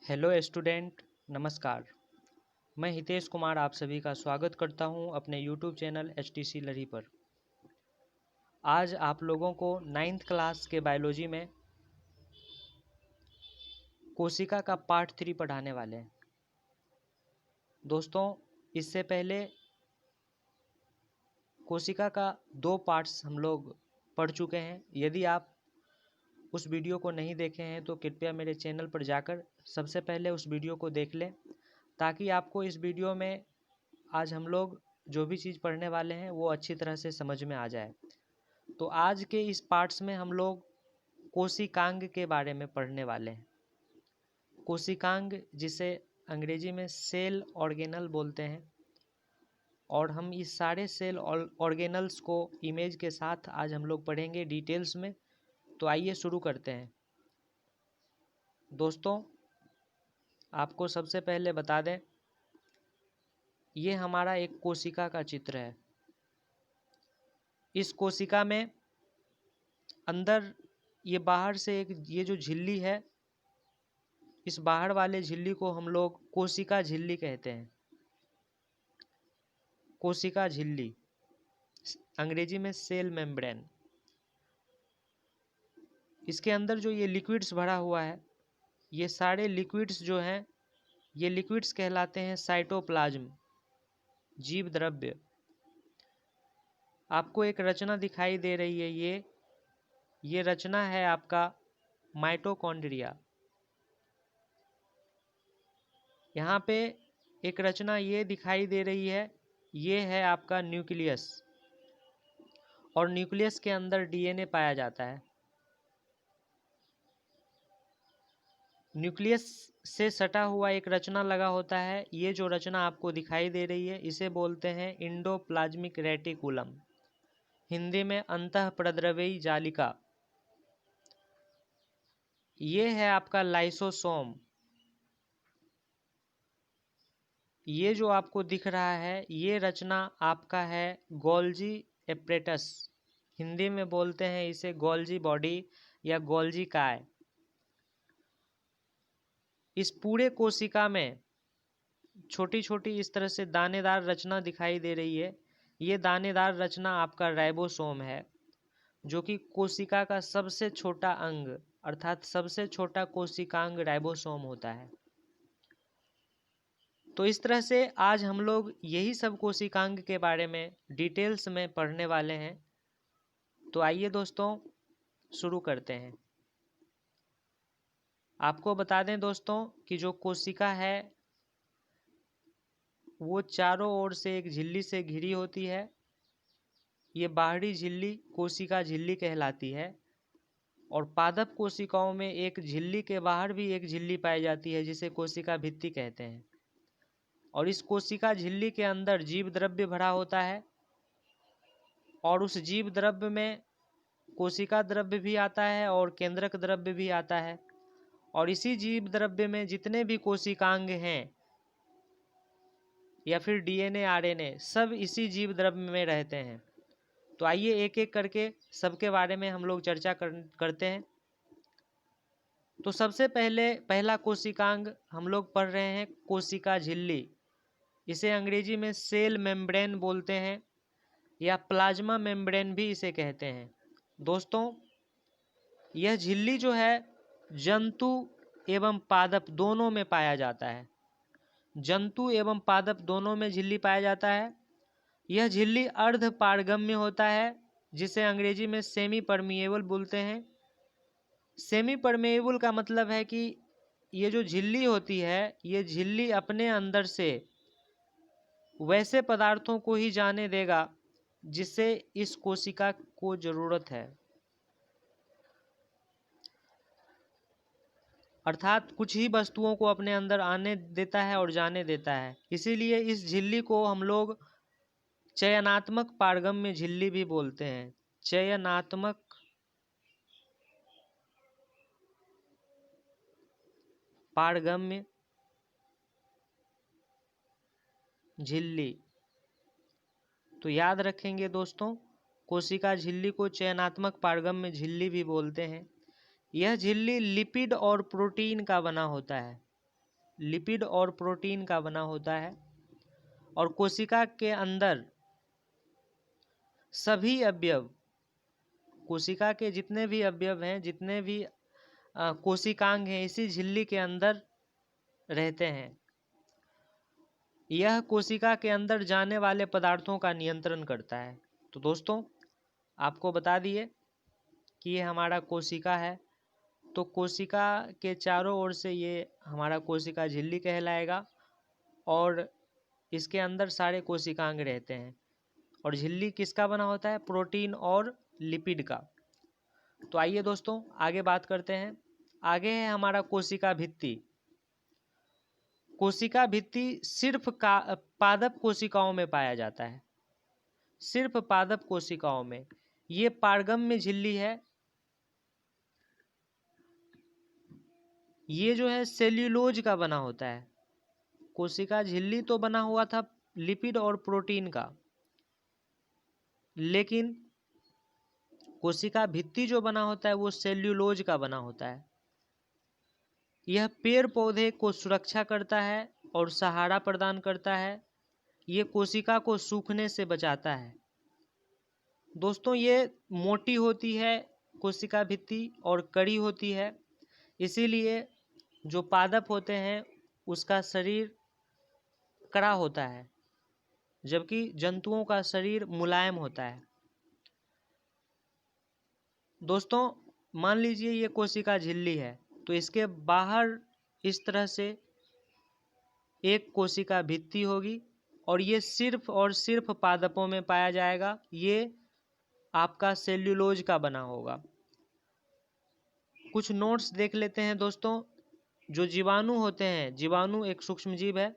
Hello student, नमस्कार। मैं हितेश कुमार आप सभी का स्वागत करता हूं अपने यूट्यूब चैनल HTC लरी पर। आज आप लोगों को 9th क्लास के बायोलॉजी में कोशिका का पार्ट 3 पढ़ाने वाले हैं। दोस्तों, इससे पहले कोशिका का 2 पार्ट्स हम लोग पढ़ चुके हैं। यदि आप उस वीडियो को नहीं देखे हैं तो कृपया मेरे चैनल पर जाकर सबसे पहले उस वीडियो को देख लें, ताकि आपको इस वीडियो में आज हम लोग जो भी चीज़ पढ़ने वाले हैं वो अच्छी तरह से समझ में आ जाए। तो आज के इस पार्ट्स में हम लोग कोशिकांग के बारे में पढ़ने वाले हैं। कोशिकांग, जिसे अंग्रेजी में सेल ऑर्गेनल बोलते हैं, और हम इस सारे सेल ऑर्गेनल्स को इमेज के साथ आज हम लोग पढ़ेंगे डिटेल्स में। तो आइए शुरू करते हैं। दोस्तों, आपको सबसे पहले बता दें, ये हमारा एक कोशिका का चित्र है। इस कोशिका में अंदर ये बाहर से ये जो झिल्ली है, इस बाहर वाले झिल्ली को हम लोग कोशिका झिल्ली कहते हैं। कोशिका झिल्ली, अंग्रेजी में सेल मेम्ब्रेन। इसके अंदर जो ये लिक्विड्स भरा हुआ है, ये सारे लिक्विड्स जो हैं, ये लिक्विड्स कहलाते हैं साइटोप्लाज्म, जीव द्रव्य। आपको एक रचना दिखाई दे रही है, ये रचना है आपका माइटोकॉन्ड्रिया। यहाँ पे एक रचना ये दिखाई दे रही है, ये है आपका न्यूक्लियस, और न्यूक्लियस के अंदर DNA पाया जाता है। न्यूक्लियस से सटा हुआ एक रचना लगा होता है। ये जो रचना आपको दिखाई दे रही है, इसे बोलते हैं इंडोप्लाज्मिक रेटिकुलम, हिंदी में अंतःप्रद्रव्यी जालिका। ये है आपका लाइसोसोम। ये जो आपको दिख रहा है, ये रचना आपका है गोल्जी एपरेटस, हिंदी में बोलते हैं इसे गोल्जी बॉडी या गोल्जी काय। इस पूरे कोशिका में छोटी छोटी इस तरह से दानेदार रचना दिखाई दे रही है। ये दानेदार रचना आपका राइबोसोम है, जो कि कोशिका का सबसे छोटा अंग अर्थात सबसे छोटा कोशिकांग राइबोसोम होता है। तो इस तरह से आज हम लोग यही सब कोशिकांग के बारे में डिटेल्स में पढ़ने वाले हैं। तो आइए दोस्तों, शुरू करते हैं। आपको बता दें दोस्तों कि जो कोशिका है वो चारों ओर से एक झिल्ली से घिरी होती है। ये बाहरी झिल्ली कोशिका झिल्ली कहलाती है, और पादप कोशिकाओं में एक झिल्ली के बाहर भी एक झिल्ली पाई जाती है, जिसे कोशिका भित्ति कहते हैं। और इस कोशिका झिल्ली के अंदर जीव द्रव्य भरा होता है, और उस जीव द्रव्य में कोशिका द्रव्य भी आता है और केंद्रक द्रव्य भी आता है। और इसी जीव द्रव्य में जितने भी कोशिकांग हैं या फिर DNA RNA, सब इसी जीव द्रव्य में रहते हैं। तो आइए एक एक करके सबके बारे में हम लोग चर्चा करते हैं। तो सबसे पहला कोशिकांग हम लोग पढ़ रहे हैं कोशिका झिल्ली। इसे अंग्रेजी में सेल मेम्ब्रेन बोलते हैं, या प्लाज्मा मेम्ब्रेन भी इसे कहते हैं। दोस्तों, यह झिल्ली जो है जंतु एवं पादप दोनों में पाया जाता है। जंतु एवं पादप दोनों में झिल्ली पाया जाता है। यह झिल्ली अर्ध पारगम्य होता है, जिसे अंग्रेजी में सेमी परमिएबल बोलते हैं। सेमी परमेएबल का मतलब है कि ये जो झिल्ली होती है, ये झिल्ली अपने अंदर से वैसे पदार्थों को ही जाने देगा जिससे इस कोशिका को जरूरत है। अर्थात कुछ ही वस्तुओं को अपने अंदर आने देता है और जाने देता है। इसीलिए इस झिल्ली को हम लोग चयनात्मक पारगम्य झिल्ली भी बोलते हैं। चयनात्मक पारगम्य झिल्ली। तो याद रखेंगे दोस्तों, कोशिका झिल्ली को चयनात्मक पारगम्य झिल्ली भी बोलते हैं। यह झिल्ली लिपिड और प्रोटीन का बना होता है। लिपिड और प्रोटीन का बना होता है। और कोशिका के अंदर सभी अवयव, कोशिका के जितने भी अवयव हैं, जितने भी कोशिकांग हैं, इसी झिल्ली के अंदर रहते हैं। यह कोशिका के अंदर जाने वाले पदार्थों का नियंत्रण करता है। तो दोस्तों आपको बता दिए कि ये हमारा कोशिका है। तो कोशिका के चारों ओर से ये हमारा कोशिका झिल्ली कहलाएगा और इसके अंदर सारे कोशिकांग रहते हैं। और झिल्ली किसका बना होता है? प्रोटीन और लिपिड का। तो आइए दोस्तों आगे बात करते हैं। आगे है हमारा कोशिका भित्ति। कोशिका भित्ति सिर्फ पादप कोशिकाओं में पाया जाता है, सिर्फ पादप कोशिकाओं में। ये पारगम्य झिल्ली है। ये जो है सेल्यूलोज का बना होता है। कोशिका झिल्ली तो बना हुआ था लिपिड और प्रोटीन का, लेकिन कोशिका भित्ति जो बना होता है वो सेल्यूलोज का बना होता है। यह पेड़ पौधे को सुरक्षा करता है और सहारा प्रदान करता है। ये कोशिका को सूखने से बचाता है। दोस्तों ये मोटी होती है कोशिका भित्ति और कड़ी होती है, इसीलिए जो पादप होते हैं उसका शरीर कड़ा होता है, जबकि जंतुओं का शरीर मुलायम होता है। दोस्तों मान लीजिए ये कोशिका झिल्ली है, तो इसके बाहर इस तरह से एक कोशिका भित्ति होगी और ये सिर्फ और सिर्फ पादपों में पाया जाएगा। ये आपका सेल्यूलोज का बना होगा। कुछ नोट्स देख लेते हैं दोस्तों। जो जीवाणु होते हैं, जीवाणु एक सूक्ष्म जीव है,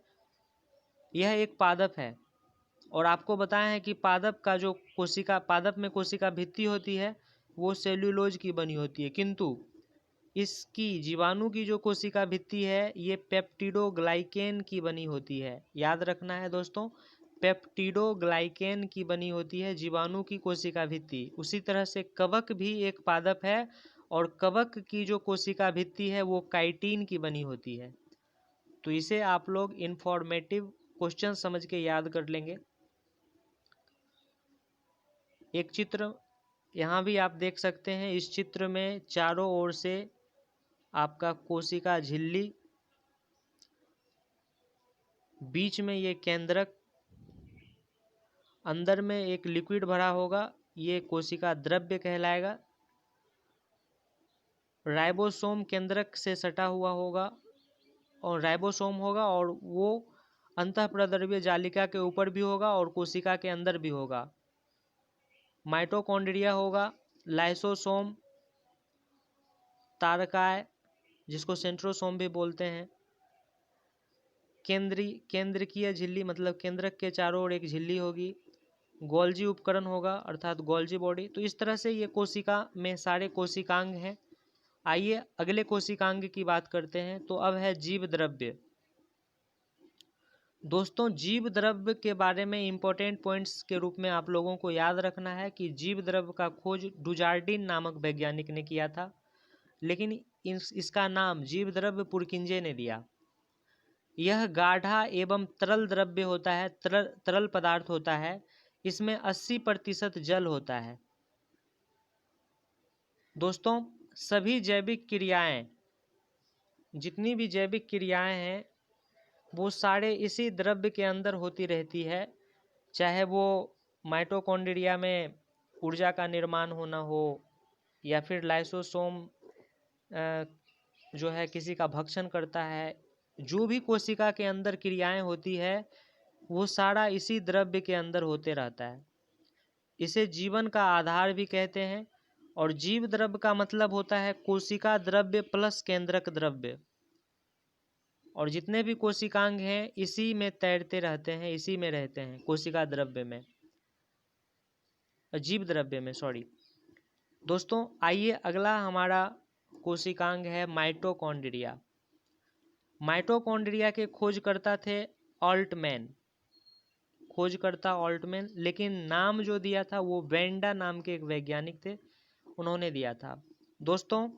यह एक पादप है। और आपको बताया है कि पादप का जो कोशिका, पादप में कोशिका भित्ति होती है वो सेल्यूलोज की बनी होती है, किंतु इसकी जीवाणु की जो कोशिका भित्ति है ये पेप्टिडोग्लाइकेन की बनी होती है। याद रखना है दोस्तों, पेप्टिडोग्लाइकेन की बनी होती है जीवाणु की कोशिका भित्ति। उसी तरह से कवक भी एक पादप है और कवक की जो कोशिका भित्ति है वो काइटिन की बनी होती है। तो इसे आप लोग इंफॉर्मेटिव क्वेश्चन समझ के याद कर लेंगे। एक चित्र यहाँ भी आप देख सकते हैं। इस चित्र में चारों ओर से आपका कोशिका झिल्ली, बीच में ये केंद्रक, अंदर में एक लिक्विड भरा होगा, ये कोशिका द्रव्य कहलाएगा। राइबोसोम केंद्रक से सटा हुआ होगा और राइबोसोम होगा और वो अंतःप्रद्रव्य जालिका के ऊपर भी होगा और कोशिका के अंदर भी होगा। माइटोकॉन्ड्रिया होगा, लाइसोसोम, तारकाय जिसको सेंट्रोसोम भी बोलते हैं, केंद्रकीय झिल्ली मतलब केंद्रक के चारों ओर एक झिल्ली होगी, गोल्जी उपकरण होगा अर्थात गोल्जी बॉडी। तो इस तरह से ये कोशिका में सारे कोशिकांग हैं। आइए अगले कोशिकांग की बात करते हैं। तो अब है जीव द्रव्य। दोस्तों जीव द्रव्य के बारे में इंपॉर्टेंट पॉइंट्स के रूप में आप लोगों को याद रखना है कि जीव द्रव्य का खोज डुजार्डिन नामक वैज्ञानिक ने किया था, लेकिन इसका नाम जीव द्रव्य पुरकिंजे ने दिया। यह गाढ़ा एवं तरल द्रव्य होता है, तरल पदार्थ होता है। इसमें 80% जल होता है। दोस्तों सभी जैविक क्रियाएं, जितनी भी जैविक क्रियाएं हैं वो सारे इसी द्रव्य के अंदर होती रहती है। चाहे वो माइटोकॉन्ड्रिया में ऊर्जा का निर्माण होना हो, या फिर लाइसोसोम जो है किसी का भक्षण करता है, जो भी कोशिका के अंदर क्रियाएं होती है वो सारा इसी द्रव्य के अंदर होते रहता है। इसे जीवन का आधार भी कहते हैं। और जीव द्रव्य का मतलब होता है कोशिका द्रव्य प्लस केंद्रक द्रव्य। और जितने भी कोशिकांग हैं इसी में तैरते रहते हैं, इसी में रहते हैं, कोशिका द्रव्य में, जीव द्रव्य में, सॉरी। दोस्तों आइए अगला हमारा कोशिकांग है माइटोकॉन्ड्रिया। माइटोकॉन्ड्रिया के खोजकर्ता थे ऑल्टमैन, खोजकर्ता ऑल्टमैन, लेकिन नाम जो दिया था वो वेंडा नाम के एक वैज्ञानिक थे, उन्होंने दिया था। दोस्तों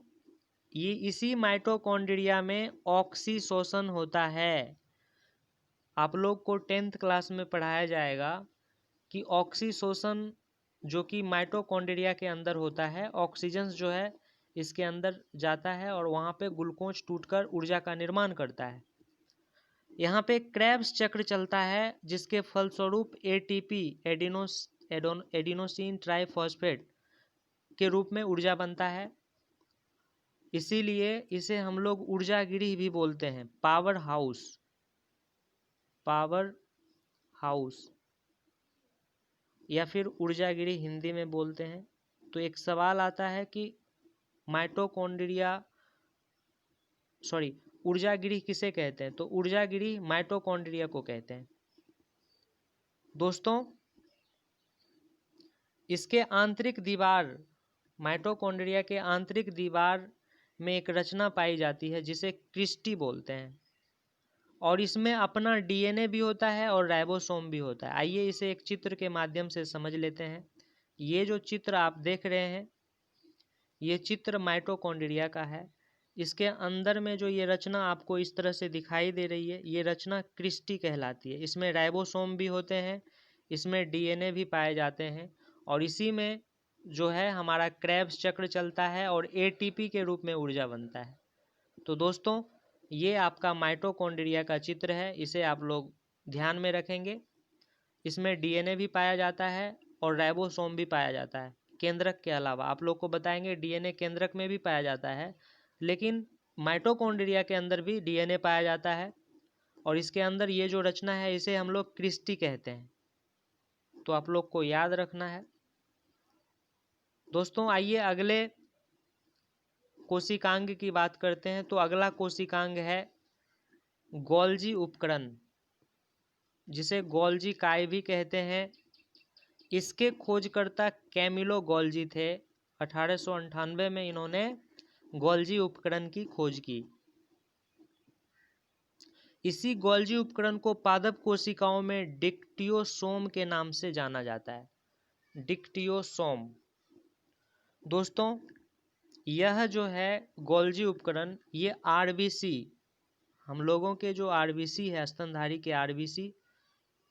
ये इसी माइटोकॉन्ड्रिया में ऑक्सीशोषण होता है। आप लोग को 10th क्लास में पढ़ाया जाएगा कि ऑक्सीशोषण जो कि माइटोकॉन्ड्रिया के अंदर होता है, ऑक्सीजन जो है इसके अंदर जाता है और वहाँ पे ग्लूकोज टूटकर ऊर्जा का निर्माण करता है। यहाँ पे क्रेब्स चक्र चलता है जिसके फलस्वरूप एटीपी एडिनोसिन ट्राइफॉस्फेट के रूप में ऊर्जा बनता है। इसीलिए इसे हम लोग ऊर्जा गृह भी बोलते हैं, पावर हाउस या फिर ऊर्जा गृह हिंदी में बोलते हैं। तो एक सवाल आता है कि ऊर्जा गृह किसे कहते हैं? तो ऊर्जा गृह माइटोकॉन्ड्रिया को कहते हैं। दोस्तों, इसके आंतरिक दीवार, माइटोकॉन्ड्रिया के आंतरिक दीवार में एक रचना पाई जाती है जिसे क्रिस्टी बोलते हैं, और इसमें अपना डीएनए भी होता है और राइबोसोम भी होता है। आइए इसे एक चित्र के माध्यम से समझ लेते हैं। ये जो चित्र आप देख रहे हैं, ये चित्र माइटोकॉन्ड्रिया का है। इसके अंदर में जो ये रचना आपको इस तरह से दिखाई दे रही है, ये रचना क्रिस्टी कहलाती है। इसमें राइबोसोम भी होते हैं, इसमें डीएनए भी पाए जाते हैं, और इसी में जो है हमारा क्रेब्स चक्र चलता है और एटीपी के रूप में ऊर्जा बनता है। तो दोस्तों, ये आपका माइटोकॉन्ड्रिया का चित्र है, इसे आप लोग ध्यान में रखेंगे। इसमें डीएनए भी पाया जाता है और राइबोसोम भी पाया जाता है। केंद्रक के अलावा आप लोग को बताएंगे डीएनए केंद्रक में भी पाया जाता है, लेकिन माइटोकॉन्ड्रिया के अंदर भी डीएनए पाया जाता है, और इसके अंदर ये जो रचना है इसे हम लोग क्रिस्टी कहते हैं। तो आप लोग को याद रखना है। दोस्तों, आइए अगले कोशिकांग की बात करते हैं। तो अगला कोशिकांग है गोल्जी उपकरण, जिसे गोल्जी काय भी कहते हैं। इसके खोजकर्ता कैमिलो गोल्जी थे। 1898 में इन्होंने गोल्जी उपकरण की खोज की। इसी गोल्जी उपकरण को पादप कोशिकाओं में डिक्टियोसोम के नाम से जाना जाता है। डिक्टियोसोम। दोस्तों, यह जो है गोल्जी उपकरण, ये आरबीसी, हम लोगों के जो आरबीसी है, स्तनधारी के आरबीसी,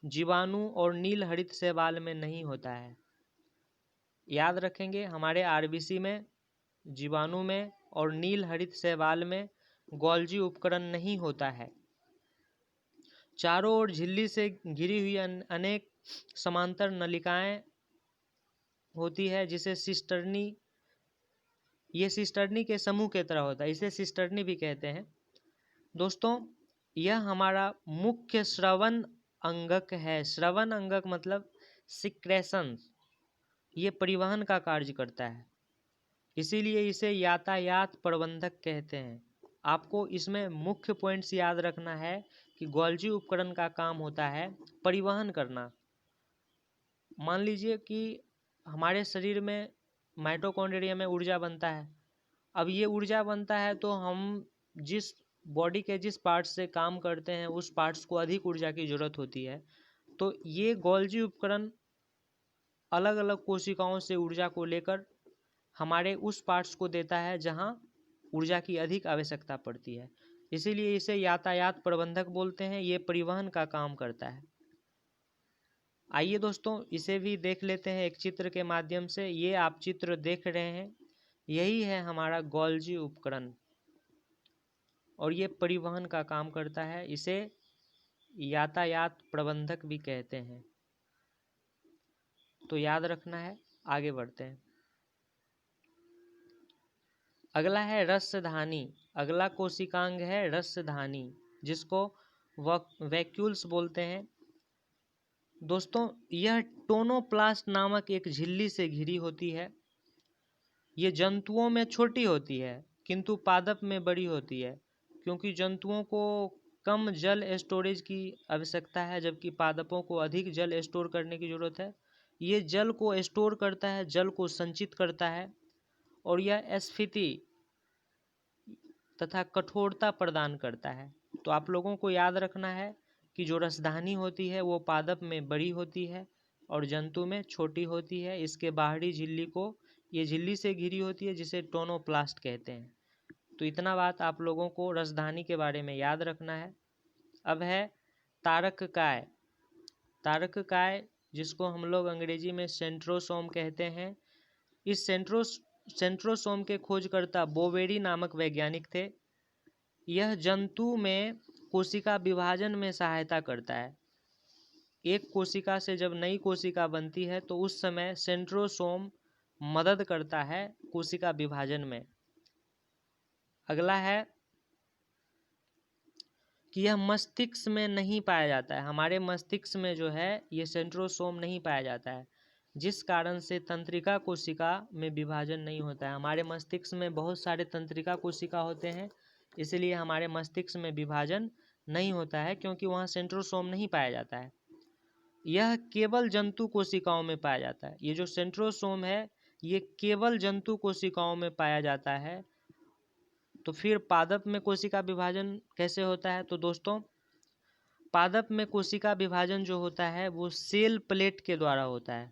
जीवाणु और नील हरित शैवाल में नहीं होता है। याद रखेंगे, हमारे आरबीसी में, जीवाणु में और नील हरित शैवाल में गोल्जी उपकरण नहीं होता है। चारों ओर झिल्ली से घिरी हुई अनेक समांतर नलिकाएं होती है, जिसे सिस्टर्नी, ये सिस्टर्नी के समूह की तरह होता है, इसे सिस्टर्नी भी कहते हैं। दोस्तों, यह हमारा मुख्य श्रवण अंगक है। श्रवण अंगक मतलब सिक्रेशन, ये परिवहन का कार्य करता है, इसीलिए इसे यातायात प्रबंधक कहते हैं। आपको इसमें मुख्य पॉइंट्स याद रखना है कि गोल्जी उपकरण का काम होता है परिवहन करना। मान लीजिए कि हमारे शरीर में माइटोकॉन्ड्रिया में ऊर्जा बनता है। अब ये ऊर्जा बनता है तो हम जिस बॉडी के जिस पार्ट्स से काम करते हैं उस पार्ट्स को अधिक ऊर्जा की ज़रूरत होती है। तो ये गोल्जी उपकरण अलग अलग कोशिकाओं से ऊर्जा को लेकर हमारे उस पार्ट्स को देता है जहां ऊर्जा की अधिक आवश्यकता पड़ती है, इसीलिए इसे यातायात प्रबंधक बोलते हैं। ये परिवहन का काम करता है। आइए दोस्तों, इसे भी देख लेते हैं एक चित्र के माध्यम से। ये आप चित्र देख रहे हैं, यही है हमारा गोल्जी उपकरण, और ये परिवहन का काम करता है। इसे यातायात प्रबंधक भी कहते हैं। तो याद रखना है। आगे बढ़ते हैं। अगला है रसधानी। अगला कोशिकांग है रसधानी, जिसको वैक्यूल्स बोलते हैं। दोस्तों, यह टोनोप्लास्ट नामक एक झिल्ली से घिरी होती है। ये जंतुओं में छोटी होती है किंतु पादप में बड़ी होती है, क्योंकि जंतुओं को कम जल स्टोरेज की आवश्यकता है जबकि पादपों को अधिक जल स्टोर करने की जरूरत है। ये जल को स्टोर करता है, जल को संचित करता है, और यह स्फीति तथा कठोरता प्रदान करता है। तो आप लोगों को याद रखना है कि जो रसधानी होती है वो पादप में बड़ी होती है और जंतु में छोटी होती है। इसके बाहरी झिल्ली को, ये झिल्ली से घिरी होती है जिसे टोनोप्लास्ट कहते हैं। तो इतना बात आप लोगों को रसधानी के बारे में याद रखना है। अब है तारककाय। तारककाय जिसको हम लोग अंग्रेजी में सेंट्रोसोम कहते हैं। इस सेंट्रोसोम के खोजकर्ता बोवेरी नामक वैज्ञानिक थे। यह जंतु में कोशिका विभाजन में सहायता करता है। एक कोशिका से जब नई कोशिका बनती है तो उस समय सेंट्रोसोम मदद करता है कोशिका विभाजन में। अगला है कि यह मस्तिष्क में नहीं पाया जाता है। हमारे मस्तिष्क में जो है ये सेंट्रोसोम नहीं पाया जाता है, जिस कारण से तंत्रिका कोशिका में विभाजन नहीं होता है। हमारे मस्तिष्क में बहुत सारे तंत्रिका कोशिका होते हैं, इसलिए हमारे मस्तिष्क में विभाजन नहीं होता है, क्योंकि वहाँ सेंट्रोसोम नहीं पाया जाता है। यह केवल जंतु कोशिकाओं में पाया जाता है। ये जो सेंट्रोसोम है ये केवल जंतु कोशिकाओं में पाया जाता है। तो फिर पादप में कोशिका विभाजन कैसे होता है? तो दोस्तों, पादप में कोशिका विभाजन जो होता है वो सेल प्लेट के द्वारा होता है।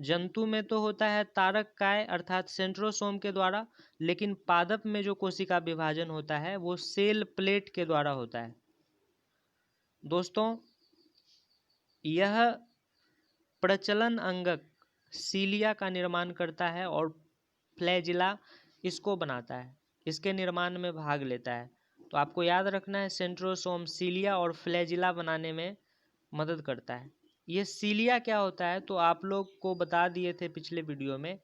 जंतु में तो होता है तारककाय अर्थात सेंट्रोसोम के द्वारा, लेकिन पादप में जो कोशिका विभाजन होता है वो सेल प्लेट के द्वारा होता है। दोस्तों, यह प्रचलन अंगक सीलिया का निर्माण करता है और फ्लैजिला इसको बनाता है, इसके निर्माण में भाग लेता है। तो आपको याद रखना है सेंट्रोसोम सीलिया और फ्लैजिला बनाने में मदद करता है। ये सीलिया क्या होता है? तो आप लोग को बता दिए थे पिछले वीडियो में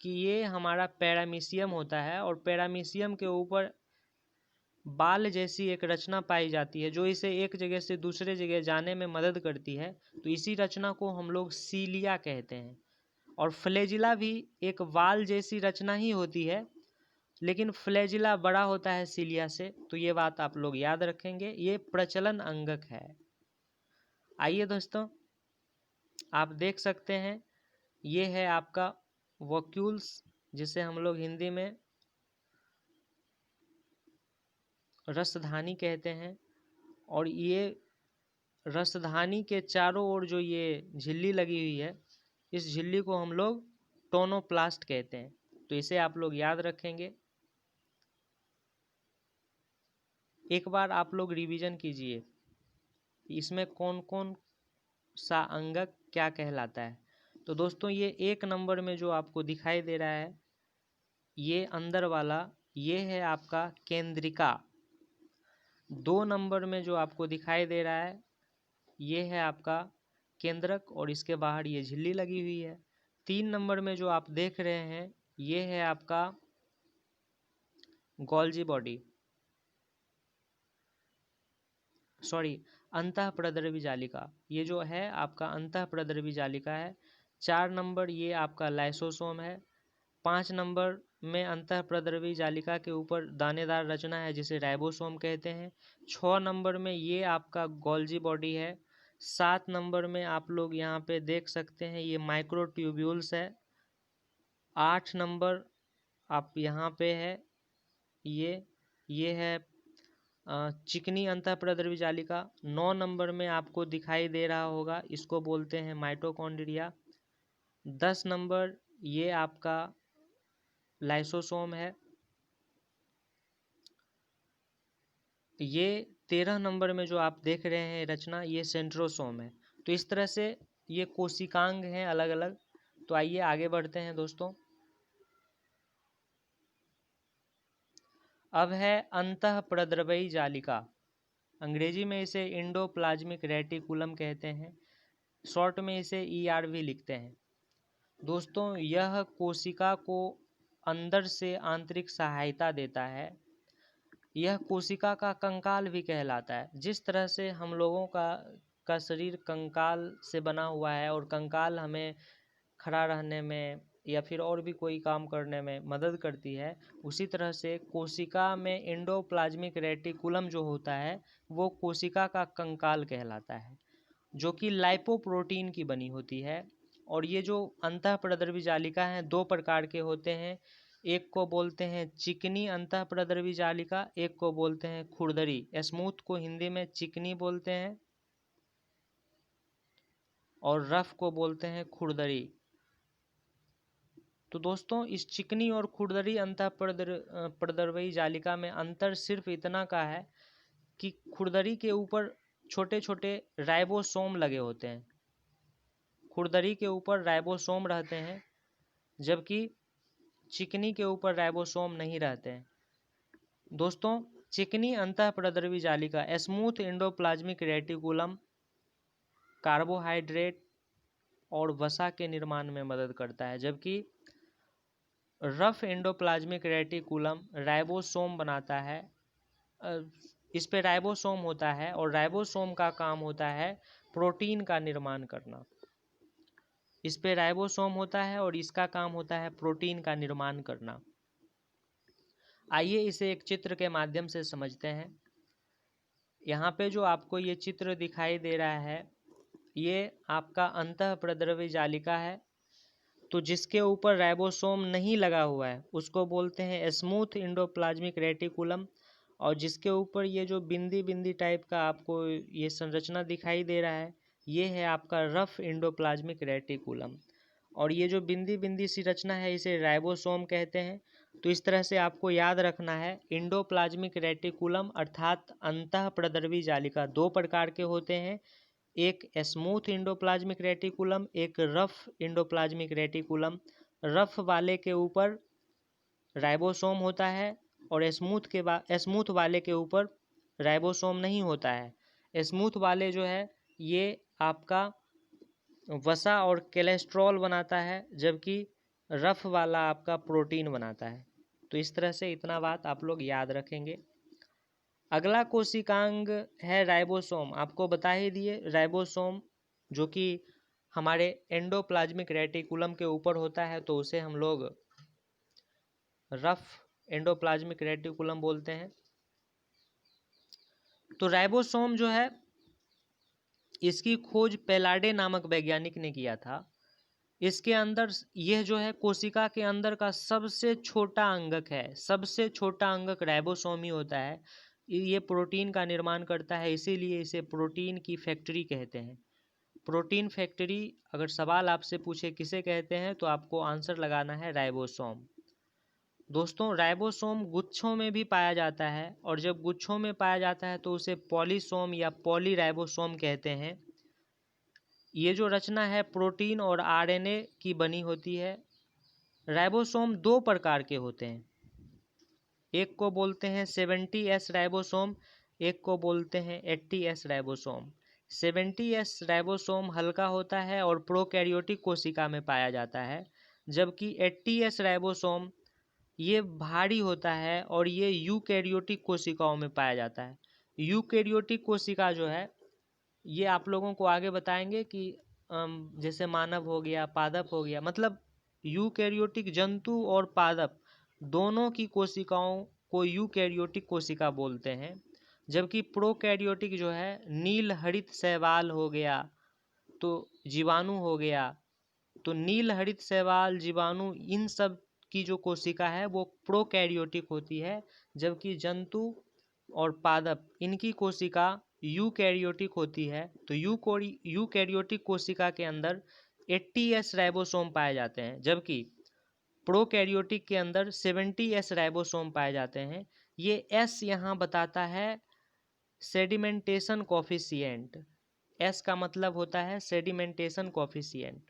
कि ये हमारा पैरामीशियम होता है और पैरामीशियम के ऊपर बाल जैसी एक रचना पाई जाती है जो इसे एक जगह से दूसरे जगह जाने में मदद करती है। तो इसी रचना को हम लोग सीलिया कहते हैं। और फ्लैजिला भी एक वाल जैसी रचना ही होती है, लेकिन फ्लैजिला बड़ा होता है सीलिया से। तो ये बात आप लोग याद रखेंगे, ये प्रचलन अंगक है। आइए दोस्तों, आप देख सकते हैं ये है आपका वॉक्यूल्स, जिसे हम लोग हिंदी में रसधानी कहते हैं। और ये रसधानी के चारों ओर जो ये झिल्ली लगी हुई है, इस झिल्ली को हम लोग टोनोप्लास्ट कहते हैं। तो इसे आप लोग याद रखेंगे। एक बार आप लोग रिवीजन कीजिए इसमें कौन कौन सा अंगक क्या कहलाता है। तो दोस्तों, ये 1 नंबर में जो आपको दिखाई दे रहा है ये अंदर वाला, ये है आपका केंद्रिका। 2 नंबर में जो आपको दिखाई दे रहा है ये है आपका केंद्रक और इसके बाहर ये झिल्ली लगी हुई है। 3 नंबर में जो आप देख रहे हैं ये है आपका गोल्जी बॉडी, सॉरी अंतःप्रद्रवी जालिका। ये जो है आपका अंतःप्रद्रवी जालिका है। 4 नंबर ये आपका लाइसोसोम है। 5 नंबर में अंतःप्रद्रवी जालिका के ऊपर दानेदार रचना है जिसे राइबोसोम कहते हैं। 6 नंबर में ये आपका गोल्जी बॉडी है। 7 नंबर में आप लोग यहाँ पे देख सकते हैं ये माइक्रोट्यूब्यूल्स है। 8 नंबर आप यहाँ पे है ये है चिकनी अंतःप्रद्रवी जालिका। 9 नंबर में आपको दिखाई दे रहा होगा, इसको बोलते हैं माइटोकॉन्ड्रिया। 10 नंबर ये आपका लाइसोसोम है। ये 13 नंबर में जो आप देख रहे हैं रचना, ये सेंट्रोसोम है। तो इस तरह से ये कोशिकांग हैं अलग अलग। तो आइए आगे बढ़ते हैं दोस्तों। अब है अंतःप्रद्रवी जालिका। अंग्रेजी में इसे इंडोप्लाज्मिक रेटिकुलम कहते हैं, शॉर्ट में इसे ERV लिखते हैं। दोस्तों, यह कोशिका को अंदर से आंतरिक सहायता देता है। यह कोशिका का कंकाल भी कहलाता है। जिस तरह से हम लोगों का शरीर कंकाल से बना हुआ है और कंकाल हमें खड़ा रहने में या फिर और भी कोई काम करने में मदद करती है, उसी तरह से कोशिका में एंडोप्लाज्मिक रेटिकुलम जो होता है वो कोशिका का कंकाल कहलाता है, जो कि लाइपोप्रोटीन की बनी होती है। और ये जो अंतःप्रद्रवी जालिका हैं 2 प्रकार के होते हैं। एक को बोलते हैं चिकनी अंतःप्रद्रवी जालिका, एक को बोलते हैं खुरदरी। स्मूथ को हिंदी में चिकनी बोलते हैं और रफ को बोलते हैं खुरदरी। तो दोस्तों इस चिकनी और खुरदरी प्रद्रव्यी जालिका में अंतर सिर्फ इतना का है कि खुरदरी के ऊपर छोटे छोटे राइबोसोम लगे होते हैं, खुरदरी के ऊपर राइबोसोम रहते हैं, जबकि चिकनी के ऊपर राइबोसोम नहीं रहते हैं। दोस्तों चिकनी अंतःप्रद्रवी जालिका स्मूथ एंडोप्लाज्मिक रेटिकुलम, कार्बोहाइड्रेट और वसा के निर्माण में मदद करता है, जबकि रफ एंडोप्लाज्मिक रेटिकुलम राइबोसोम बनाता है। इस पे राइबोसोम होता है और राइबोसोम का काम होता है प्रोटीन का निर्माण करना। इस पे राइबोसोम होता है और इसका काम होता है प्रोटीन का निर्माण करना। आइए इसे एक चित्र के माध्यम से समझते हैं। यहाँ पे जो आपको ये चित्र दिखाई दे रहा है, ये आपका अंतःप्रद्रवी जालिका है। तो जिसके ऊपर राइबोसोम नहीं लगा हुआ है उसको बोलते हैं स्मूथ एंडोप्लाज्मिक रेटिकुलम, और जिसके ऊपर ये जो बिंदी बिंदी टाइप का आपको ये संरचना दिखाई दे रहा है, ये है आपका रफ एंडोप्लाज्मिक रेटिकुलम, और ये जो बिंदी बिंदी सी रचना है इसे राइबोसोम कहते हैं। तो इस तरह से आपको याद रखना है, एंडोप्लाज्मिक रेटिकुलम अर्थात अंतःप्रद्रवी जालिका दो प्रकार के होते हैं, एक स्मूथ एंडोप्लाज्मिक रेटिकुलम, एक रफ एंडोप्लाज्मिक रेटिकुलम। रफ वाले के ऊपर राइबोसोम होता है और स्मूथ वाले के ऊपर राइबोसोम नहीं होता है। स्मूथ वाले जो है ये आपका वसा और कोलेस्ट्रॉल बनाता है, जबकि रफ वाला आपका प्रोटीन बनाता है। तो इस तरह से इतना बात आप लोग याद रखेंगे। अगला कोशिकांग है राइबोसोम। आपको बता ही दिए राइबोसोम जो कि हमारे एंडोप्लाज्मिक रेटिकुलम के ऊपर होता है, तो उसे हम लोग रफ एंडोप्लाज्मिक रेटिकुलम बोलते हैं। तो राइबोसोम जो है इसकी खोज पेलाडे नामक वैज्ञानिक ने किया था। इसके अंदर यह जो है कोशिका के अंदर का सबसे छोटा अंगक है, सबसे छोटा अंगक राइबोसोम ही होता है। ये प्रोटीन का निर्माण करता है, इसीलिए इसे प्रोटीन की फैक्ट्री कहते हैं। प्रोटीन फैक्ट्री अगर सवाल आपसे पूछे किसे कहते हैं तो आपको आंसर लगाना है राइबोसोम। दोस्तों राइबोसोम गुच्छों में भी पाया जाता है, और जब गुच्छों में पाया जाता है तो उसे पॉलीसोम या पॉलीराइबोसोम कहते हैं। ये जो रचना है प्रोटीन और आरएनए की बनी होती है। राइबोसोम दो प्रकार के होते हैं, एक को बोलते हैं 70S राइबोसोम, एक को बोलते हैं 80S राइबोसोम। 70S राइबोसोम हल्का होता है और प्रोकैरियोटिक कोशिका में पाया जाता है, जबकि 80S राइबोसोम ये भारी होता है और ये यूकैरियोटिक कोशिकाओं में पाया जाता है। यूकैरियोटिक कोशिका जो है ये आप लोगों को आगे बताएंगे कि जैसे मानव हो गया, पादप हो गया, मतलब यूकैरियोटिक जंतु और पादप दोनों की कोशिकाओं को यूकैरियोटिक कोशिका बोलते हैं, जबकि प्रोकैरियोटिक जो है नील हरित शैवाल हो गया, तो जीवाणु हो गया, तो नील हरित शैवाल, जीवाणु, इन सब की जो कोशिका है वो प्रोकैरियोटिक होती है, जबकि जंतु और पादप इनकी कोशिका यूकैरियोटिक होती है। तो यूकैरियोटिक कोशिका के अंदर 80S राइबोसोम पाए जाते हैं, जबकि प्रोकैरियोटिक के अंदर 70S राइबोसोम पाए जाते हैं। ये S यहाँ बताता है सेडिमेंटेशन कोफिशिएंट। S का मतलब होता है सेडिमेंटेशन कोफिशिएंट।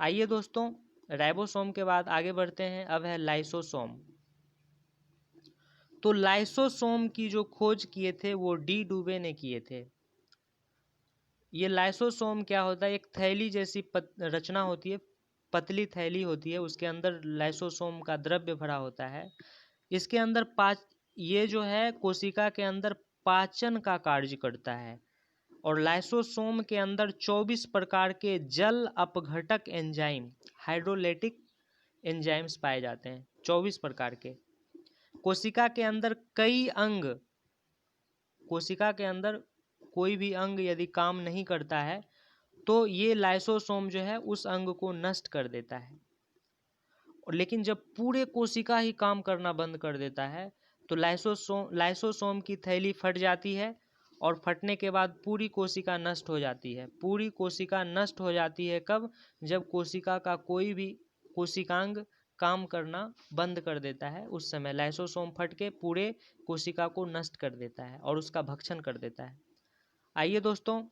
आइए दोस्तों राइबोसोम के बाद आगे बढ़ते हैं। अब है लाइसोसोम। तो लाइसोसोम की जो खोज किए थे वो डी डुबे ने किए थे। ये लाइसोसोम क्या होता है, एक थैली जैसी रचना होती है, पतली थैली होती है, उसके अंदर लाइसोसोम का द्रव्य भरा होता है। इसके अंदर ये जो है कोशिका के अंदर पाचन का कार्य करता है, और लाइसोसोम के अंदर 24 प्रकार के जल अपघटक एंजाइम, हाइड्रोलाइटिक एंजाइम्स पाए जाते हैं, 24 प्रकार के। कोशिका के अंदर कोशिका के अंदर कोई भी अंग यदि काम नहीं करता है तो ये लाइसोसोम जो है उस अंग को नष्ट कर देता है। और लेकिन जब पूरे कोशिका ही काम करना बंद कर देता है तो लाइसोसोम की थैली फट जाती है, और फटने के बाद पूरी कोशिका नष्ट हो जाती है। पूरी कोशिका नष्ट हो जाती है कब? जब कोशिका का कोशिकांग काम करना बंद कर देता है। उस समय लाइसोसोम फट के पूरे कोशिका को नष्ट कर देता है और उसका भक्षण कर देता है। आइए दोस्तों,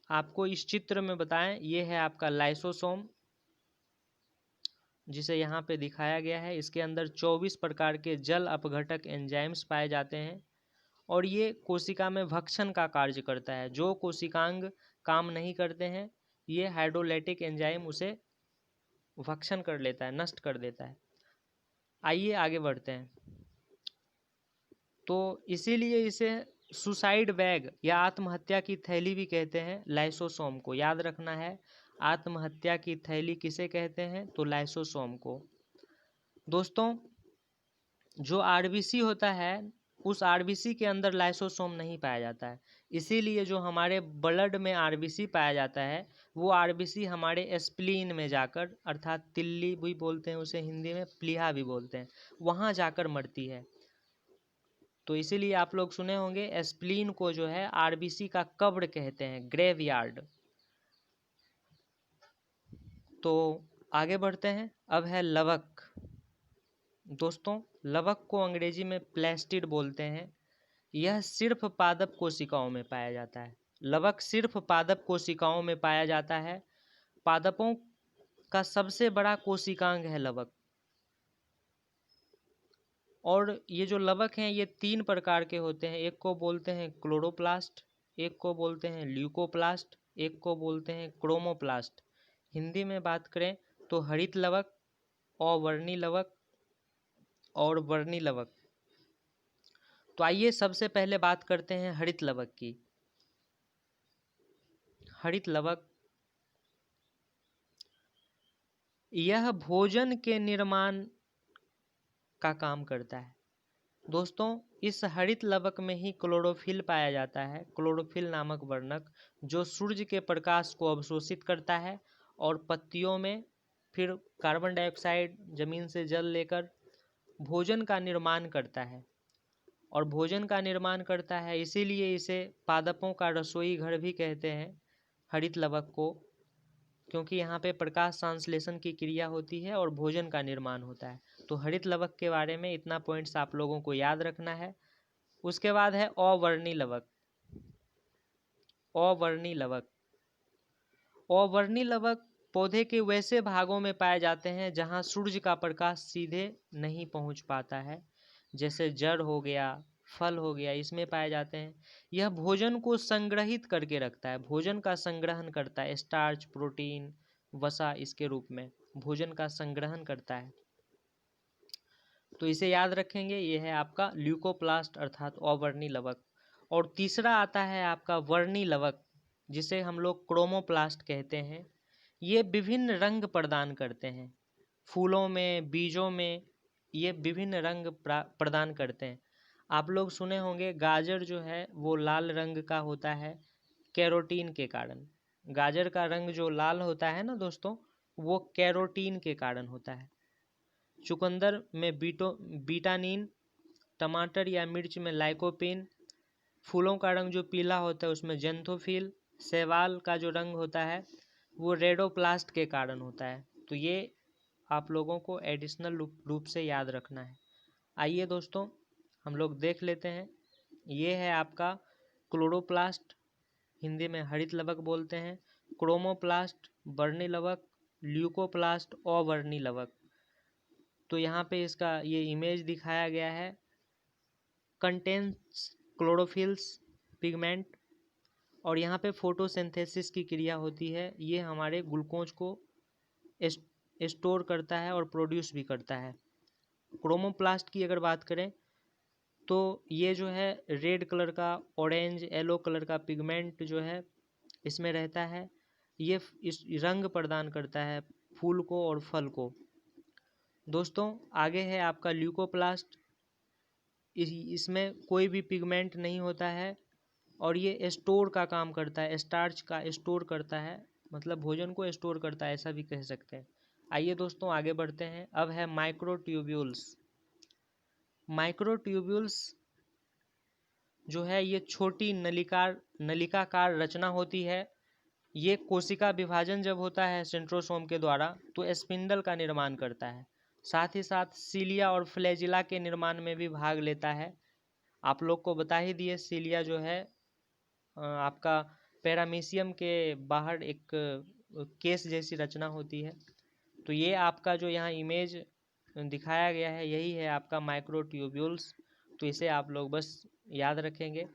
आपको इस चित्र में बताएं, ये है आपका लाइसोसोम, जिसे यहाँ पे दिखाया गया है। इसके अंदर 24 प्रकार के जल अपघटक एंजाइम्स पाए जाते हैं और ये कोशिका में भक्षण का कार्य करता है। जो कोशिकांग काम नहीं करते हैं, ये हाइड्रोलाइटिक एंजाइम उसे भक्षण कर लेता है, नष्ट कर देता है। आइए आगे बढ़ते हैं। तो इसीलिए इसे सुसाइड बैग या आत्महत्या की थैली भी कहते हैं। लाइसोसोम को याद रखना है, आत्महत्या की थैली किसे कहते हैं? तो लाइसोसोम को। दोस्तों, जो आरबीसी होता है, उस आरबीसी के अंदर लाइसोसोम नहीं पाया जाता है। इसीलिए जो हमारे ब्लड में आरबीसी पाया जाता है, वो आरबीसी हमारे स्प्लीन में जाकर, अर्थात तिल्ली भी बोलते हैं उसे हिंदी में, प्लीहा भी बोलते हैं, वहाँ जाकर मरती है। तो इसीलिए आप लोग सुने होंगे स्प्लीन को जो है आरबीसी का कब्र कहते हैं, ग्रेवयार्ड। तो आगे बढ़ते हैं। अब है लवक। दोस्तों, लवक को अंग्रेजी में प्लेस्टिड बोलते हैं। यह सिर्फ पादप कोशिकाओं में पाया जाता है। लवक सिर्फ पादप कोशिकाओं में पाया जाता है। पादपों का सबसे बड़ा कोशिकांग है लवक। और ये जो लवक हैं, ये 3 प्रकार के होते हैं। एक को बोलते हैं क्लोरोप्लास्ट, एक को बोलते हैं ल्यूकोप्लास्ट, एक को बोलते हैं क्रोमोप्लास्ट। हिंदी में बात करें तो हरित लवक, अवर्णी लवक और वर्णी लवक। तो आइए सबसे पहले बात करते हैं हरित लवक की। हरित लवक यह भोजन के निर्माण का काम करता है। दोस्तों, इस हरित लवक में ही क्लोरोफिल पाया जाता है, क्लोरोफिल नामक वर्णक, जो सूर्य के प्रकाश को अवशोषित करता है और पत्तियों में फिर कार्बन डाइऑक्साइड जमीन से जल लेकर भोजन का निर्माण करता है। और भोजन का निर्माण करता है, इसीलिए इसे पादपों का रसोई घर भी कहते हैं, हरित लवक को, क्योंकि यहाँ पे प्रकाश संश्लेषण की क्रिया होती है और भोजन का निर्माण होता है। तो हरित लवक के बारे में इतना पॉइंट्स आप लोगों को याद रखना है। उसके बाद है अवर्णी लवक। अवर्णी लवक, अवर्णी लवक पौधे के वैसे भागों में पाए जाते हैं जहाँ सूर्य का प्रकाश सीधे नहीं पहुँच पाता है, जैसे जड़ हो गया, फल हो गया, इसमें पाए जाते हैं। यह भोजन को संग्रहित करके रखता है, भोजन का संग्रहण करता है, स्टार्च, प्रोटीन, वसा इसके रूप में भोजन का संग्रहण करता है। तो इसे याद रखेंगे, ये है आपका ल्यूकोप्लास्ट अर्थात अवर्णी लवक। और तीसरा आता है आपका वर्णी लवक, जिसे हम लोग क्रोमोप्लास्ट कहते हैं। ये विभिन्न रंग प्रदान करते हैं, फूलों में, बीजों में ये विभिन्न रंग प्रदान करते हैं। आप लोग सुने होंगे गाजर जो है वो लाल रंग का होता है कैरोटीन के कारण। गाजर का रंग जो लाल होता है ना दोस्तों, वो कैरोटीन के कारण होता है। चुकंदर में बीटानिन, टमाटर या मिर्च में लाइकोपिन, फूलों का रंग जो पीला होता है उसमें जेंथोफिल, शैवाल का जो रंग होता है वो रेडोप्लास्ट के कारण होता है। तो ये आप लोगों को एडिशनल रूप से याद रखना है। आइए दोस्तों, हम लोग देख लेते हैं। ये है आपका क्लोरोप्लास्ट, हिंदी में हरित लवक बोलते हैं, क्रोमोप्लास्ट वर्णी लवक, ल्यूकोप्लास्ट अवर्णी लवक। तो यहाँ पे इसका ये इमेज दिखाया गया है, कंटेन्स क्लोरोफिल्स पिगमेंट, और यहाँ पे फोटोसिंथेसिस की क्रिया होती है। ये हमारे ग्लूकोज को स्टोर करता है और प्रोड्यूस भी करता है। क्रोमोप्लास्ट की अगर बात करें तो ये जो है रेड कलर का, ऑरेंज, येलो कलर का पिगमेंट जो है इसमें रहता है। ये इस रंग प्रदान करता है फूल को और फल को। दोस्तों, आगे है आपका ल्यूकोप्लास्ट। इसमें कोई भी पिगमेंट नहीं होता है और ये स्टोर का काम करता है, स्टार्च का स्टोर करता है, मतलब भोजन को स्टोर करता है, ऐसा भी कह सकते हैं। आइए दोस्तों आगे बढ़ते हैं। अब है माइक्रोट्यूब्यूल्स। माइक्रोट्यूब्यूल्स जो है ये छोटी नलिकाकार रचना होती है ये कोशिका विभाजन जब होता है सेंट्रोसोम के द्वारा तो स्पिंडल का निर्माण करता है, साथ ही साथ सीलिया और फ्लैजिला के निर्माण में भी भाग लेता है। आप लोग को बता ही दिए, सीलिया जो है आपका पैरामीशियम के बाहर एक केस जैसी रचना होती है। तो ये आपका जो यहाँ इमेज दिखाया गया है यही है आपका माइक्रोट्यूब्यूल्स। तो इसे आप लोग बस याद रखेंगे।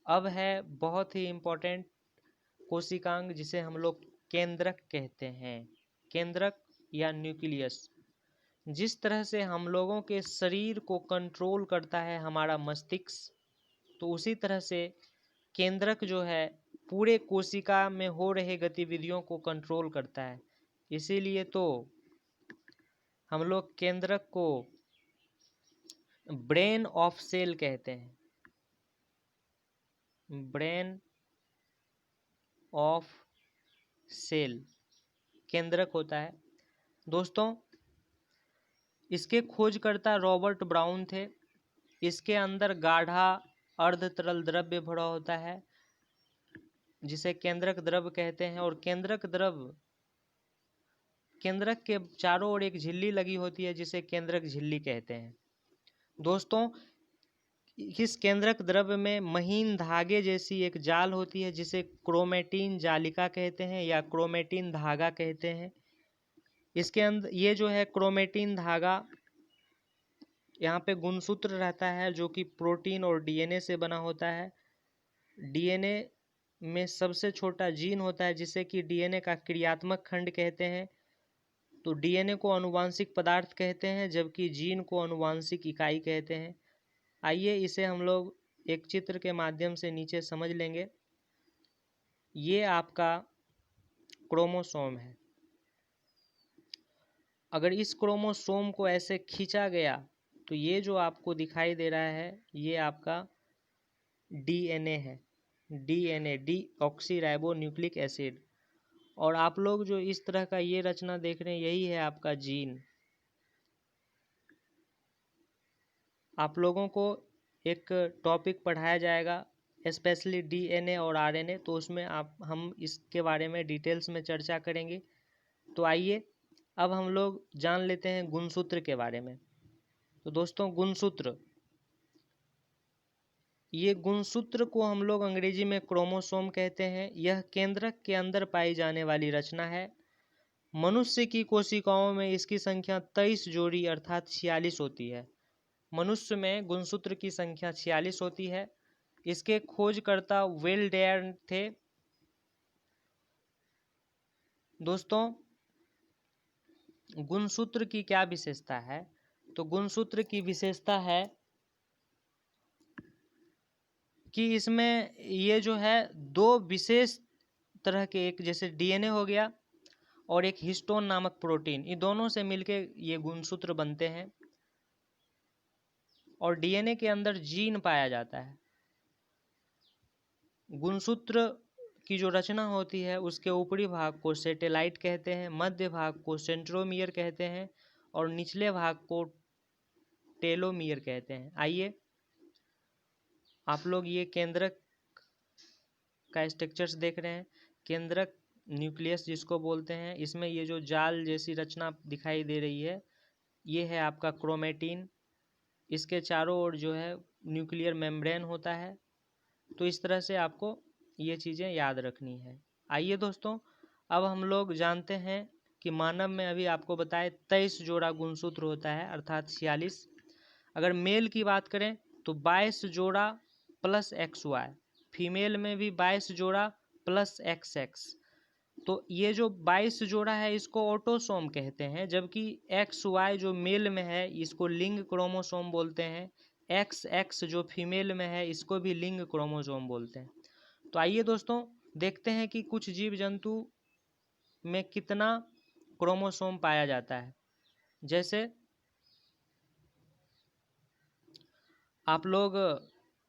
अब है बहुत ही इम्पोर्टेंट कोशिकांग, जिसे हम लोग केंद्रक कहते हैं। केंद्रक या न्यूक्लियस। जिस तरह से हम लोगों के शरीर को कंट्रोल करता है हमारा मस्तिष्क, तो उसी तरह से केंद्रक जो है पूरे कोशिका में हो रहे गतिविधियों को कंट्रोल करता है। इसीलिए तो हम लोग केंद्रक को ब्रेन ऑफ सेल कहते हैं। ब्रेन ऑफ सेल केंद्रक होता है। दोस्तों, इसके खोजकर्ता रॉबर्ट ब्राउन थे। इसके अंदर गाढ़ा अर्ध तरल द्रव्य भरा होता है जिसे केंद्रक द्रव्य कहते हैं। और केंद्रक के चारों ओर एक झिल्ली लगी होती है जिसे केंद्रक झिल्ली कहते हैं। दोस्तों, इस केंद्रक द्रव्य में महीन धागे जैसी एक जाल होती है जिसे क्रोमेटिन जालिका कहते हैं या क्रोमेटिन धागा कहते हैं। इसके अंदर ये जो है क्रोमेटिन धागा, यहाँ पे गुणसूत्र रहता है जो कि प्रोटीन और डीएनए से बना होता है। डीएनए में सबसे छोटा जीन होता है जिसे कि डीएनए का क्रियात्मक खंड कहते हैं। तो डीएनए को आनुवांशिक पदार्थ कहते हैं जबकि जीन को आनुवांशिक इकाई कहते हैं। आइए इसे हम लोग एक चित्र के माध्यम से नीचे समझ लेंगे। ये आपका क्रोमोसोम है। अगर इस क्रोमोसोम को ऐसे खींचा गया तो ये जो आपको दिखाई दे रहा है ये आपका डीएनए है। DNA deoxy ribo nucleic acid. और आप लोग जो इस तरह का ये रचना देख रहे हैं यही है आपका जीन। आप लोगों को एक टॉपिक पढ़ाया जाएगा स्पेशली डीएनए और आरएनए, तो उसमें हम इसके बारे में डिटेल्स में चर्चा करेंगे। तो आइए अब हम लोग जान लेते हैं गुणसूत्र के बारे में। तो दोस्तों, गुणसूत्र, ये गुणसूत्र को हम लोग अंग्रेजी में क्रोमोसोम कहते हैं। यह केंद्रक के अंदर पाई जाने वाली रचना है। मनुष्य की कोशिकाओं में इसकी संख्या 23 जोड़ी अर्थात 46 होती है। मनुष्य में गुणसूत्र की संख्या 46 होती है। इसके खोजकर्ता वेल्डेयर थे। दोस्तों, गुणसूत्र की क्या विशेषता है? तो गुणसूत्र की विशेषता है कि इसमें ये जो है दो विशेष तरह के, एक जैसे डीएनए हो गया और एक हिस्टोन नामक प्रोटीन, इन दोनों से मिलके ये गुणसूत्र बनते हैं। और डीएनए के अंदर जीन पाया जाता है। गुणसूत्र की जो रचना होती है उसके ऊपरी भाग को सैटेलाइट कहते हैं, मध्य भाग को सेंट्रोमियर कहते हैं और निचले भाग को टेलोमियर कहते हैं। आइए आप लोग ये केंद्रक का स्ट्रक्चर्स देख रहे हैं। केंद्रक न्यूक्लियस जिसको बोलते हैं, इसमें ये जो जाल जैसी रचना दिखाई दे रही है ये है आपका क्रोमेटिन। इसके चारों ओर जो है न्यूक्लियर मेम्ब्रेन होता है। तो इस तरह से आपको ये चीज़ें याद रखनी है। आइए दोस्तों, अब हम लोग जानते हैं कि मानव में अभी आपको बताए 23 जोड़ा गुणसूत्र होता है अर्थात 46। अगर मेल की बात करें तो 22 जोड़ा प्लस XY, फीमेल में भी 22 जोड़ा प्लस XX। तो ये जो 22 जोड़ा है इसको ऑटोसोम कहते हैं, जबकि XY जो मेल में है इसको लिंग क्रोमोसोम बोलते हैं। XX जो फीमेल में है इसको भी लिंग क्रोमोसोम बोलते हैं। तो आइए दोस्तों देखते हैं कि कुछ जीव जंतु में कितना क्रोमोसोम पाया जाता है। जैसे आप लोग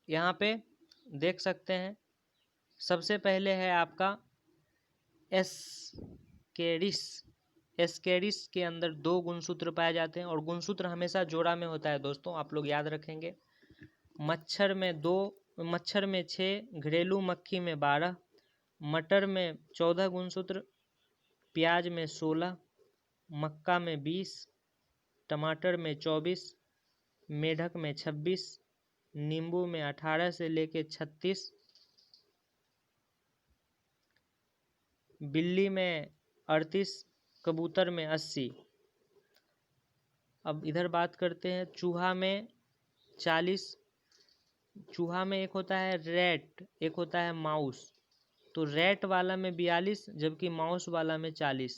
यहाँ पे देख सकते हैं, सबसे पहले है आपका एस्केरिस। एस्केरिस के अंदर 2 गुणसूत्र पाए जाते हैं और गुणसूत्र हमेशा जोड़ा में होता है दोस्तों, आप लोग याद रखेंगे। मच्छर में 2, मच्छर में 6, घरेलू मक्खी में 12, मटर में 14 गुणसूत्र, प्याज में 16, मक्का में 20, टमाटर में 24, मेढक में 26, नींबू में 18 से लेके 36, बिल्ली में 38, कबूतर में 80। अब इधर बात करते हैं चूहा में 40। चूहा में एक होता है रैट, एक होता है माउस। तो रैट वाला में 42 जबकि माउस वाला में 40।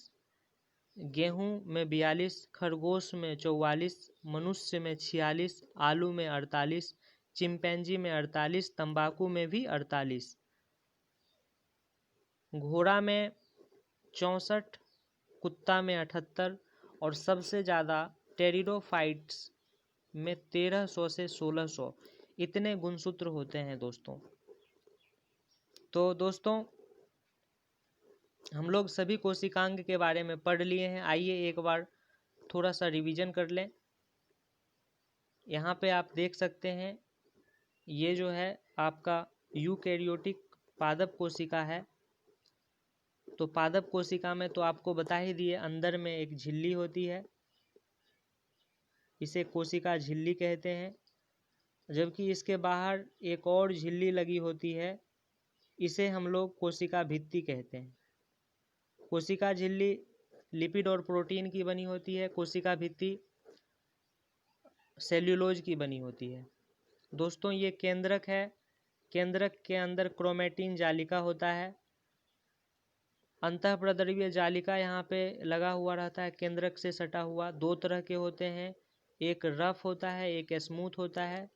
गेहूं में 42, खरगोश में 44, मनुष्य में 46, आलू में 48, चिंपैंजी में 48, तंबाकू में भी 48। घोड़ा में 64, कुत्ता में 78 और सबसे ज़्यादा टेरिडोफाइट्स में 1300 से 1600 इतने गुणसूत्र होते हैं दोस्तों। तो दोस्तों हम लोग सभी कोशिकांग के बारे में पढ़ लिए हैं। आइए एक बार थोड़ा सा रिवीजन कर लें। यहाँ पे आप देख सकते हैं ये जो है आपका यूकैरियोटिक पादप कोशिका है। तो पादप कोशिका में तो आपको बता ही दिए अंदर में एक झिल्ली होती है, इसे कोशिका झिल्ली कहते हैं। जबकि इसके बाहर एक और झिल्ली लगी होती है, इसे हम लोग कोशिका भित्ति कहते हैं। कोशिका झिल्ली लिपिड और प्रोटीन की बनी होती है, कोशिका भित्ति सेल्यूलोज की बनी होती है। दोस्तों ये केंद्रक है, केंद्रक के अंदर क्रोमैटिन जालिका होता है। अंतःप्रद्रव्य जालिका यहाँ पे लगा हुआ रहता है, केंद्रक से सटा हुआ। दो तरह के होते हैं, एक रफ होता है, एक स्मूथ होता है।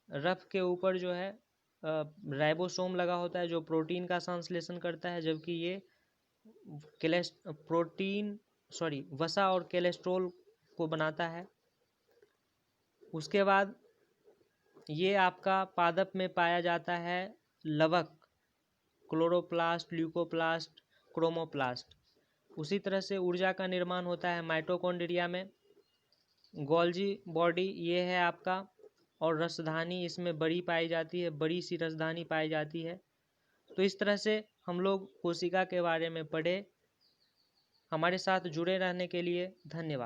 रफ के ऊपर जो है राइबोसोम लगा होता है जो प्रोटीन का संश्लेषण करता है, जबकि ये वसा और कोलेस्ट्रॉल को बनाता है। उसके बाद ये आपका पादप में पाया जाता है लवक, क्लोरोप्लास्ट, ल्यूकोप्लास्ट, क्रोमोप्लास्ट। उसी तरह से ऊर्जा का निर्माण होता है माइटोकॉन्ड्रिया में। गोल्जी बॉडी ये है आपका, और रसधानी इसमें बड़ी पाई जाती है, बड़ी सी रसधानी पाई जाती है। तो इस तरह से हम लोग कोशिका के बारे में पढ़े। हमारे साथ जुड़े रहने के लिए धन्यवाद।